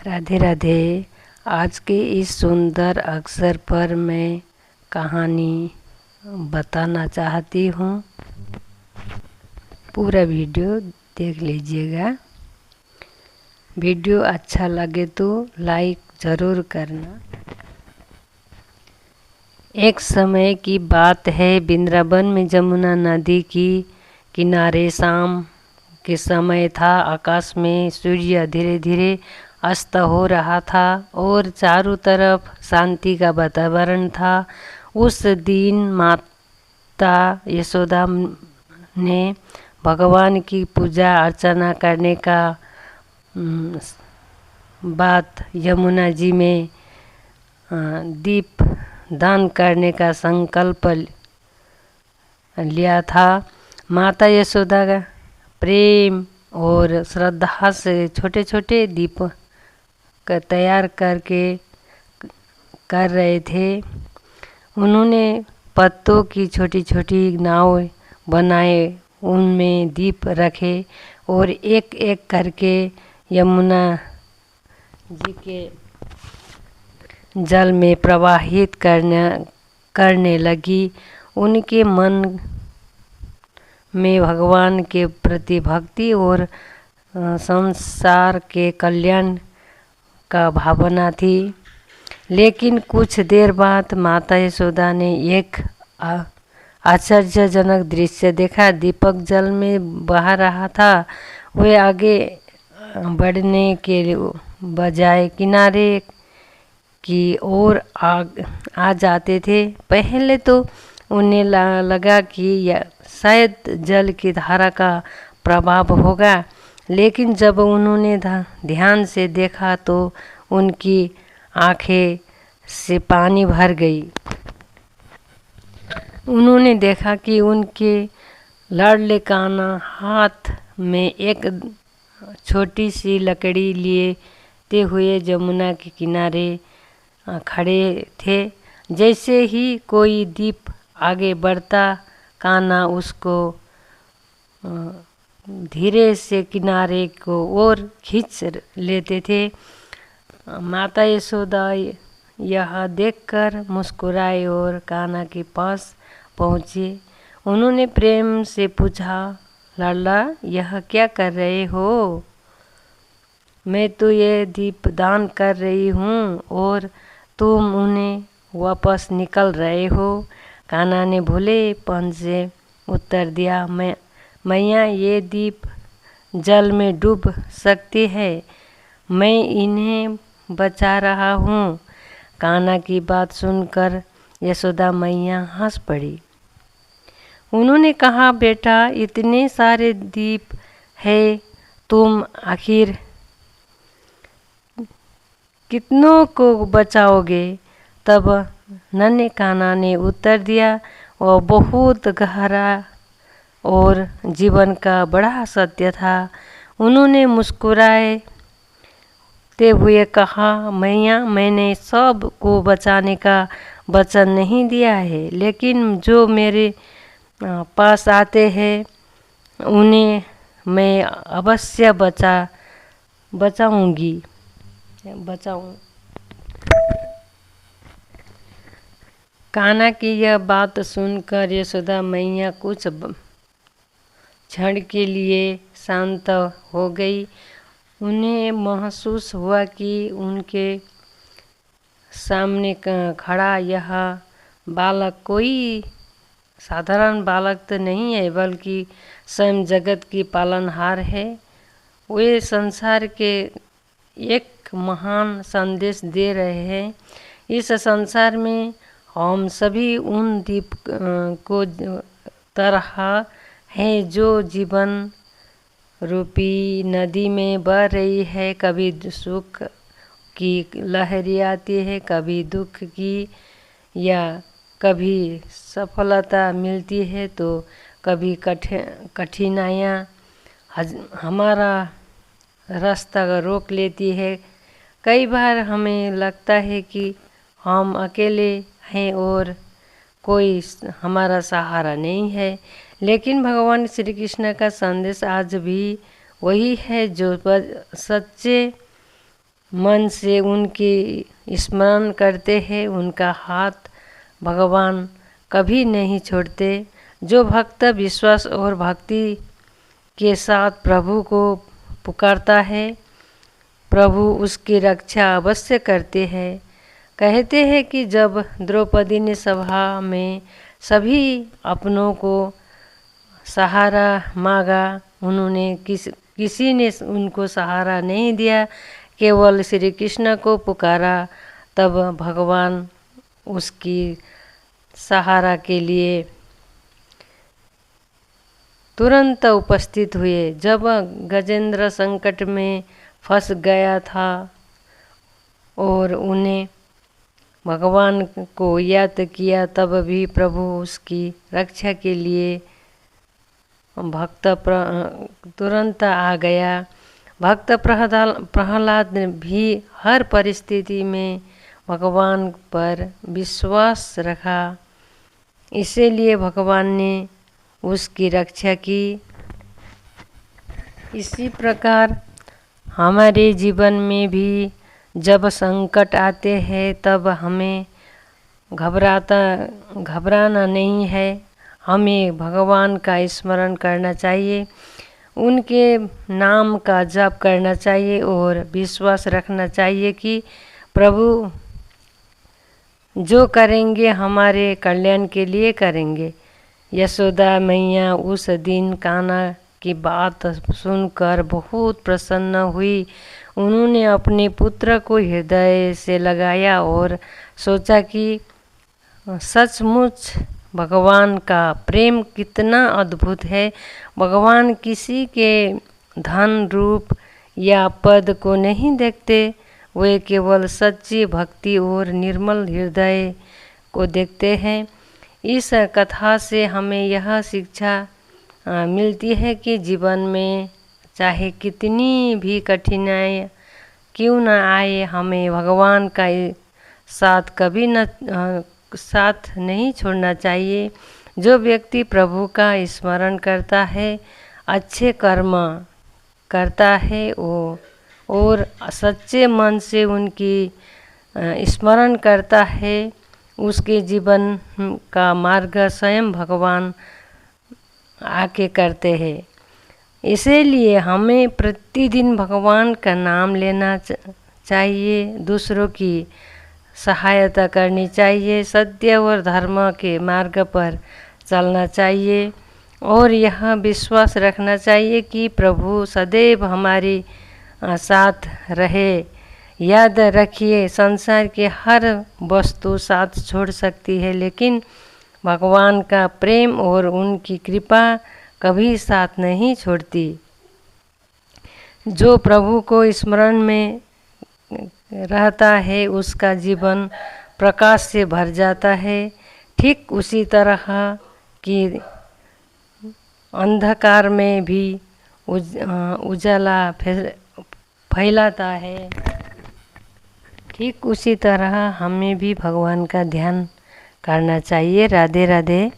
राधे राधे। आज के इस सुंदर अवसर पर मैं कहानी बताना चाहती हूँ। पूरा वीडियो देख लीजिएगा। वीडियो अच्छा लगे तो लाइक ज़रूर करना। एक समय की बात है, वृंदावन में जमुना नदी की किनारे शाम के समय था। आकाश में सूर्य धीरे धीरे अस्त हो रहा था और चारों तरफ शांति का वातावरण था। उस दिन माता यशोदा ने भगवान की पूजा अर्चना करने का बाद यमुना जी में दीप दान करने का संकल्प लिया था। माता यशोदा का प्रेम और श्रद्धा से छोटे छोटे दीप का तैयार करके कर रहे थे। उन्होंने पत्तों की छोटी छोटी नाव बनाए, उनमें दीप रखे और एक एक करके यमुना जी के जल में प्रवाहित करने लगी। उनके मन में भगवान के प्रति भक्ति और संसार के कल्याण का भावना थी। लेकिन कुछ देर बाद माता यशोदा ने एक आश्चर्यजनक दृश्य देखा। दीपक जल में बह रहा था। वे आगे बढ़ने के बजाय किनारे की ओर आ जाते थे। पहले तो उन्हें लगा कि शायद जल की धारा का प्रभाव होगा, लेकिन जब उन्होंने ध्यान से देखा तो उनकी आंखें से पानी भर गई। उन्होंने देखा कि उनके लाडले कान्हा हाथ में एक छोटी सी लकड़ी लेते हुए जमुना के किनारे खड़े थे। जैसे ही कोई दीप आगे बढ़ता, कान्हा उसको धीरे से किनारे को ओर खींच लेते थे। माता यशोदा यह देखकर मुस्कुराए और कान्हा के पास पहुँचे। उन्होंने प्रेम से पूछा, लाडला, यह क्या कर रहे हो? मैं तो ये दीप दान कर रही हूँ और तुम उन्हें वापस निकल रहे हो। कान्हा ने भोलेपन से उत्तर दिया, मैया, ये दीप जल में डूब सकती है, मैं इन्हें बचा रहा हूँ। कान्हा की बात सुनकर यशोदा मैया हंस पड़ी। उन्होंने कहा, बेटा, इतने सारे दीप है, तुम आखिर कितनों को बचाओगे? तब नन्हे कान्हा ने उत्तर दिया, वह बहुत गहरा और जीवन का बड़ा सत्य था। उन्होंने मुस्कुराते हुए कहा, मैया, मैंने सब को बचाने का वचन नहीं दिया है, लेकिन जो मेरे पास आते हैं उन्हें मैं अवश्य बचाऊं। कान्हा की यह बात सुनकर यशोदा मैया कुछ क्षण के लिए शांत हो गई। उन्हें महसूस हुआ कि उनके सामने खड़ा यह बालक कोई साधारण बालक तो नहीं है, बल्कि स्वयं जगत की पालनहार है। वे संसार के एक महान संदेश दे रहे हैं। इस संसार में हम सभी उन दीप को तरह हैं जो जीवन रूपी नदी में बह रही है। कभी सुख की लहरें आती है, कभी दुख की, या कभी सफलता मिलती है तो कभी कठिनाइयाँ हमारा रास्ता रोक लेती है। कई बार हमें लगता है कि हम अकेले हैं और कोई हमारा सहारा नहीं है, लेकिन भगवान श्री कृष्ण का संदेश आज भी वही है जो सच्चे मन से उनकी स्मरण करते हैं, उनका हाथ भगवान कभी नहीं छोड़ते। जो भक्त विश्वास और भक्ति के साथ प्रभु को पुकारता है, प्रभु उसकी रक्षा अवश्य करते हैं। कहते हैं कि जब द्रौपदी ने सभा में सभी अपनों को सहारा मांगा, उन्होंने किसी ने उनको सहारा नहीं दिया, केवल श्री कृष्ण को पुकारा, तब भगवान उसकी सहारा के लिए तुरंत उपस्थित हुए। जब गजेंद्र संकट में फंस गया था और उन्हें भगवान को याद किया, तब भी प्रभु उसकी रक्षा के लिए भक्त तुरंत आ गया। भक्त प्रहलाद ने भी हर परिस्थिति में भगवान पर विश्वास रखा, इसीलिए भगवान ने उसकी रक्षा की। इसी प्रकार हमारे जीवन में भी जब संकट आते हैं, तब हमें घबराना नहीं है। हमें भगवान का स्मरण करना चाहिए, उनके नाम का जप करना चाहिए और विश्वास रखना चाहिए कि प्रभु जो करेंगे हमारे कल्याण के लिए करेंगे। यशोदा मैया उस दिन कान्हा की बात सुनकर बहुत प्रसन्न हुई। उन्होंने अपने पुत्र को हृदय से लगाया और सोचा कि सचमुच भगवान का प्रेम कितना अद्भुत है। भगवान किसी के धन रूप या पद को नहीं देखते, वे केवल सच्ची भक्ति और निर्मल हृदय को देखते हैं। इस कथा से हमें यह शिक्षा मिलती है कि जीवन में चाहे कितनी भी कठिनाई क्यों न आए, हमें भगवान का साथ कभी साथ नहीं छोड़ना चाहिए। जो व्यक्ति प्रभु का स्मरण करता है, अच्छे कर्म करता है और सच्चे मन से उनकी स्मरण करता है, उसके जीवन का मार्ग स्वयं भगवान आके करते हैं। इसीलिए हमें प्रतिदिन भगवान का नाम लेना चाहिए, दूसरों की सहायता करनी चाहिए, सत्य और धर्म के मार्ग पर चलना चाहिए और यह विश्वास रखना चाहिए कि प्रभु सदैव हमारे साथ रहे। याद रखिए, संसार के हर वस्तु साथ छोड़ सकती है, लेकिन भगवान का प्रेम और उनकी कृपा कभी साथ नहीं छोड़ती। जो प्रभु को स्मरण में रहता है, उसका जीवन प्रकाश से भर जाता है। ठीक उसी तरह कि अंधकार में भी उजाला फैलाता है, ठीक उसी तरह हमें भी भगवान का ध्यान करना चाहिए। राधे राधे।